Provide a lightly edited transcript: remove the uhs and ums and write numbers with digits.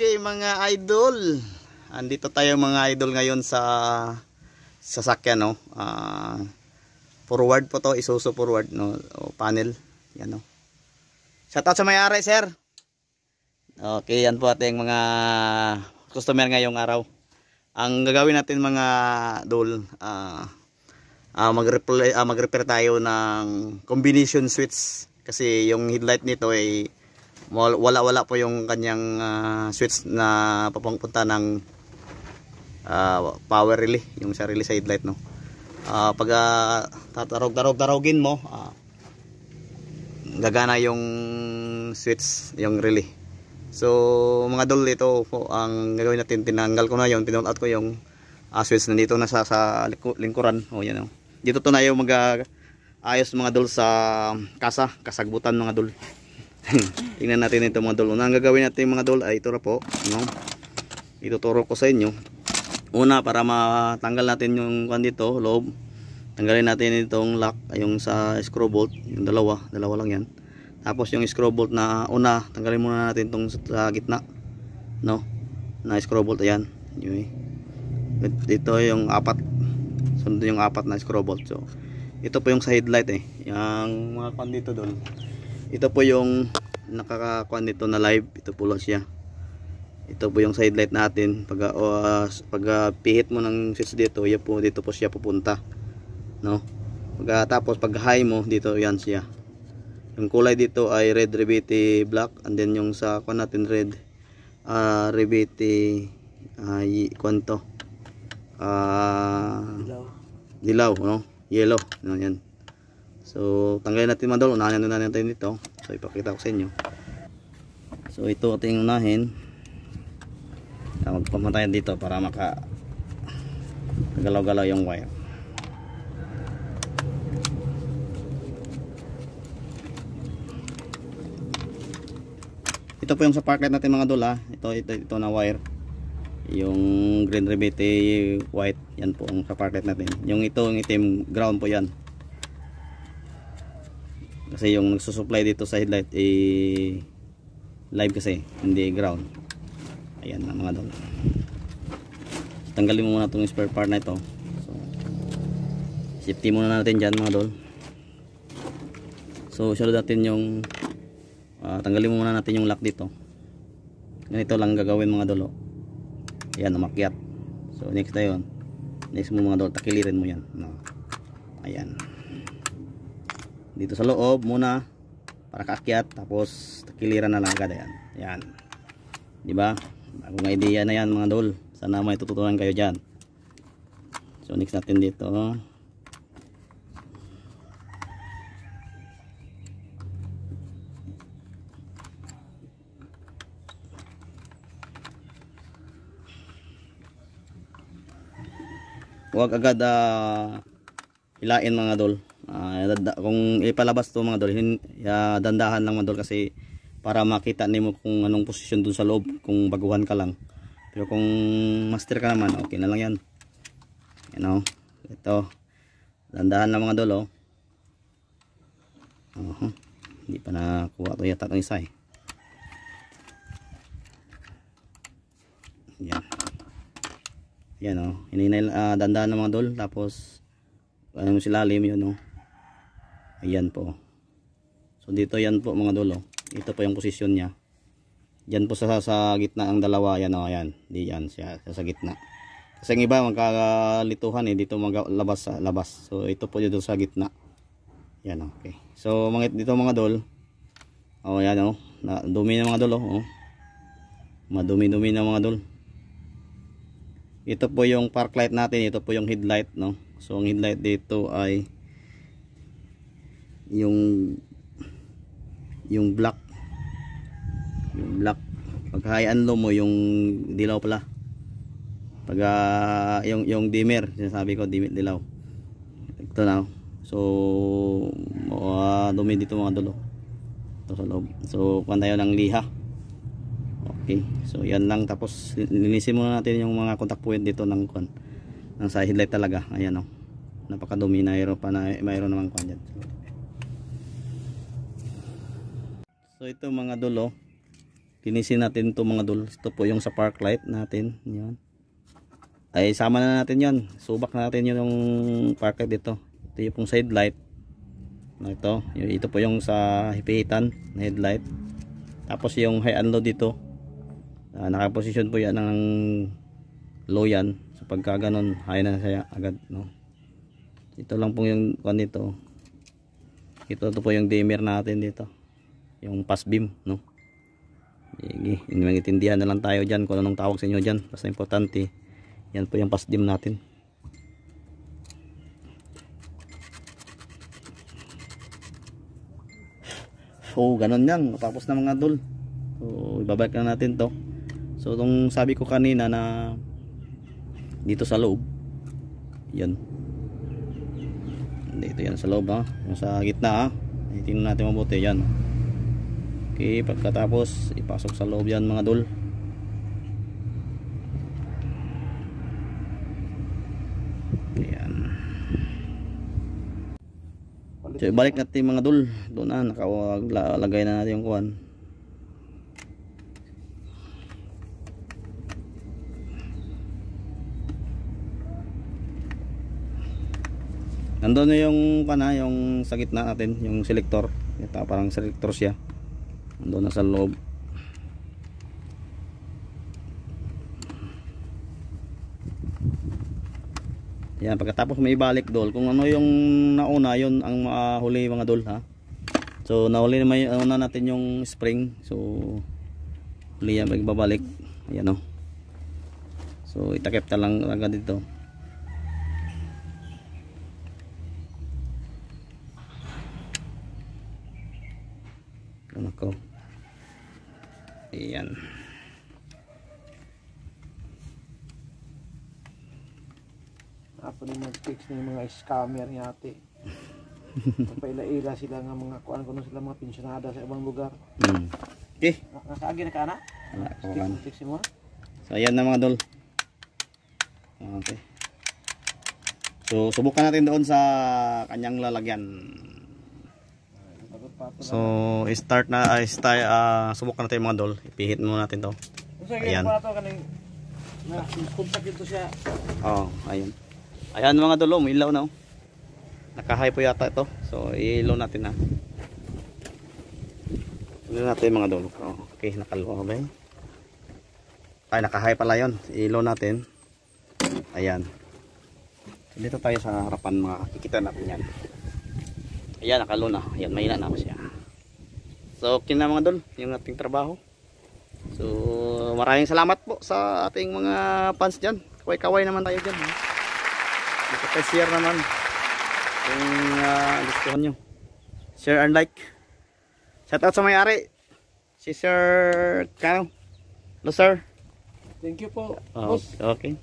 Okay mga idol, andito tayo mga idol ngayon sa sasakyan, no. Forward po to, Isuzu forward, no, o panel yan, no. Shoutout sa may-ari, sir. Okay, yan po ating mga customer ngayong araw. Ang gagawin natin mga idol, mag-repair tayo ng combination switch kasi yung headlight nito ay wala po yung kanyang switch na papunta ng power relay, yung sa relay sa headlight, no. Pag tatarog-darogin mo, gagana yung switch, yung relay. So mga dol, ito po ang gagawin natin. Tinanggal ko na yun, pinull out ko yung switch na dito na sa lingkuran. O yan, no. Dito to na yung ayos mga dol sa kasagbutan mga dol. Tingnan natin ito mga dol. Una ang gagawin natin mga dol ay ito na po, no? Ituturo ko sa inyo. Una, para matanggal natin yung kan dito, loob, tanggalin natin itong lock, yung sa screw bolt, yung dalawa lang yan. Tapos yung screw bolt na una, tanggalin muna natin itong sa gitna, no, na screw bolt. Ayan, dito yung apat, sunod yung apat na screw bolt. So ito po yung sa headlight, yung mga kan dito doon. Ito po yung nakakakuan nito na live. Ito po lang siya. Ito po yung side light natin. Pag pihit mo ng switch dito, dito po siya pupunta, no. Tapos pag high mo dito, yan siya. Yung kulay dito ay red Reviti black, and then yung sa kuan natin red Reviti kuan to dilaw, no, yellow, no, yan. So tanggalin natin mga dol. Unahin natin dito. So ipakita ko sa inyo. So ito ating unahin. Magpamatayan dito para galaw-galaw yung wire. Ito po yung sa park light natin mga dol, ito na wire. Yung green Reviti white, yan po ang sa park light natin. Yung itim ground po yan. Kasi yung nagsusupply dito sa headlight live kasi, hindi ground. Ayan na mga dol. So, tanggalin mo muna itong spare part na ito. So, safety muna natin dyan mga dol. So sunod natin yung tanggalin muna natin yung lock dito. Ganito lang gagawin mga dol. Ayan, umakyat. So next na yun. Next mo mga dol, takilirin mo yan, no? Ayan, dito sa loob muna para kaakyat, tapos takiliran na lang agad. Ayan, yan, di ba? Bagong idea na yan mga dol. Sana may tututunan kayo dyan. So next natin dito, huwag agad hilain mga dol. Kung ipalabas to mga dol, dandahan lang mga dol, kasi para makita nimo kung anong posisyon dun sa loob kung baguhan ka lang. Pero kung master ka naman, okay na lang yan. Ito, dandahan lang mga dol. Hindi pa nakuha to yata itong isa. Yan. Yan, dandahan lang mga dol. Tapos ano mo silalim yun, ayan po. So dito yan po mga dol, ito po yung posisyon niya. Diyan po sa gitna ang dalawa, yan, ayan. Di yan siya sa gitna. Kasi ang iba magkakalituhan dito labas sa labas. So ito po dito sa gitna. Yan, okay. So dito mga dol. Yan, dumi na mga dol, madumi-dumi na mga dol. Ito po yung park light natin, ito po yung headlight, no. So ang headlight dito ay yung black. Pag high and low mo, yung dilaw pala. Pag yung dimmer, sinasabi ko dilaw. Ito na. So dumi dito mga dulo. Ito sa loob. So kuha tayo ng liha. Okay. So yan lang, tapos linisin muna natin yung mga contact point dito ng sa headlight talaga. Ayan, napakadumi na, mayroon naman kuan dyan. So ito mga dulo, linisin natin to mga dol. Ito po yung sa park light natin. Yan. Ay sama na natin yon. Subak na natin yung park light dito. Ito yung pong side light. Ito po yung sa hipihitan na headlight. Tapos yung high and low dito. Nakaposisyon po yan ng low yan. So pagka ganon, high na siya agad, no? Ito lang po yung nito. Ito po yung dimmer natin dito. Yung pass beam, no? Maintindihan na lang tayo dyan kung anong tawag sa inyo dyan. Basta importante, yan po yung pass beam natin. So ganon yan, tapos na mga dol. So ibabalik na natin to. So itong sabi ko kanina na dito sa loob, yan dito yan sa loob, ha? Yung sa gitna, ha? Tingnan natin mabuti yan. Okay, pagkatapos ipasok sa loob yan mga dol. Yan. So ibalik natin mga dol. Doon na, nakalagay na natin yung kuwan. Nandun na yung yung sa gitna natin, yung selector. Ito parang selector siya. Nandun na sa loob. Yan, pagkatapos may ibalik dol. Kung ano yung nauna, yun ang mahuli mga dol, ha. So nahuli naman una natin yung spring. So huli yan, magbabalik. Ayan, o. So itakip na lang agad dito. Ako. Ayan. Apo ni mag-fix ng mga scammer niya ate. Paila-ila sila nga mga kuan kuno sila mga pensionada sa ibang lugar. Okay. Nakaagi na ka na? Fix mo. So ayan na mga dol. Okay. So subukan natin doon sa kanyang lalagyan. So subukan natin mga dol. Ipihit muna natin to. Ayan. Kontak ito siya. Oh, ayun. Ayan mga dol, may ilaw na, oh. Naka-high po yata ito. So i-low natin na. Low natin mga dol. Oh, okay, naka-low ba? Ay, naka-high pala 'yon. I-low natin. Ayan. So, dito tayo sa harapan, makikita natin 'yan. Ayan, nakalo na. Ayan, mahina na siya. So, okay na mga dol, yung ating trabaho. So, maraming salamat po sa ating mga fans dyan. Kaway-kaway naman tayo dyan. Share naman kung gustuhan nyo. Share and like. Shout out sa may-ari, si Sir Kano. Hello sir. Thank you po. Okay.